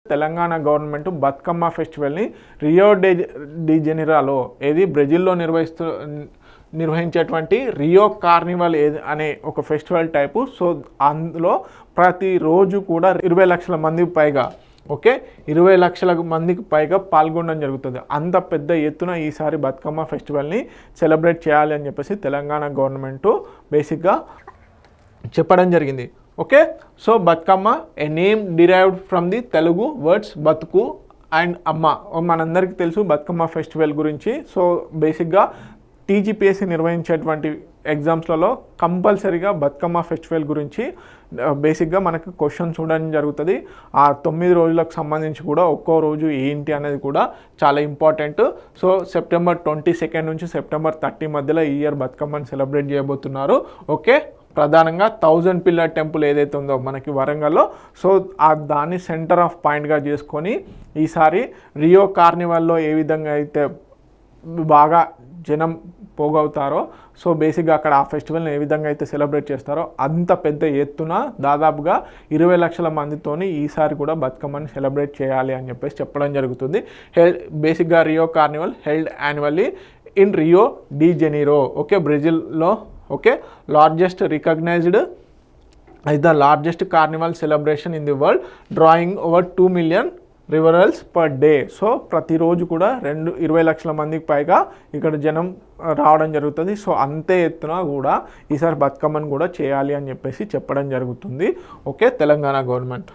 Telangana government Bathukamma ఫెస్టివల్ని Rio de జెనిరోలో ఏది బ్రెజిల్లో నిర్వహించేటువంటి రియో కార్నివల్ అనే ఒక ఫెస్టివల్ టైపు. సో అందులో ప్రతిరోజు కూడా 20 లక్షల మందికి పైగా 20 లక్షల మందికి పైగా పాల్గొనడం జరుగుతుంది. అంత పెద్ద ఎత్తున ఈసారి బతుకమ్మ ఫెస్టివల్ని సెలబ్రేట్ చేయాలి అని చెప్పేసి తెలంగాణ గవర్నమెంటు బేసిక్గా చెప్పడం జరిగింది. So Bathukamma A name derived from the Telugu words బతుకు అండ్ అమ్మ. మనందరికీ తెలుసు బతుకమ్మ ఫెస్టివల్ గురించి. సో బేసిక్గా టీజీపీఎస్సీ నిర్వహించేటువంటి ఎగ్జామ్స్లలో కంపల్సరీగా బతుకమ్మ ఫెస్టివల్ గురించి బేసిక్గా మనకు క్వశ్చన్స్ చూడడం జరుగుతుంది. ఆ 9 రోజులకు సంబంధించి కూడా ఒక్కో రోజు ఏంటి అనేది కూడా చాలా ఇంపార్టెంట్. సో సెప్టెంబర్ 22 నుంచి సెప్టెంబర్ 30 మధ్యలో ఈ ఇయర్ బతుకమ్మని సెలబ్రేట్ చేయబోతున్నారు. ప్రధానంగా 1000 పిల్లర్ టెంపుల్ ఏదైతే ఉందో మనకి వరంగల్లో, సో దాన్ని సెంటర్ ఆఫ్ పాయింట్గా చేసుకొని ఈసారి రియో కార్నివాల్లో ఏ విధంగా అయితే బాగా జనం పోగవుతారో, సో బేసిక్గా అక్కడ ఆ ఫెస్టివల్ని ఏ విధంగా అయితే సెలబ్రేట్ చేస్తారో అంత పెద్ద ఎత్తున దాదాపుగా 20 లక్షల మందితోని ఈసారి కూడా బతుకమ్మని సెలబ్రేట్ చేయాలి అని చెప్పేసి చెప్పడం జరుగుతుంది. బేసిక్గా Rio carnival held annually in Rio de Janeiro బ్రెజిల్లో largest recognised as the largest carnival celebration in the world, drawing over 2 million revellers per day. So ప్రతిరోజు కూడా 20 లక్షల మందికి పైగా ఇక్కడ జనం రావడం జరుగుతుంది. సో అంతే ఎత్తున కూడా ఈసారి బతుకమ్మను కూడా చేయాలి అని చెప్పేసి చెప్పడం జరుగుతుంది తెలంగాణ గవర్నమెంట్.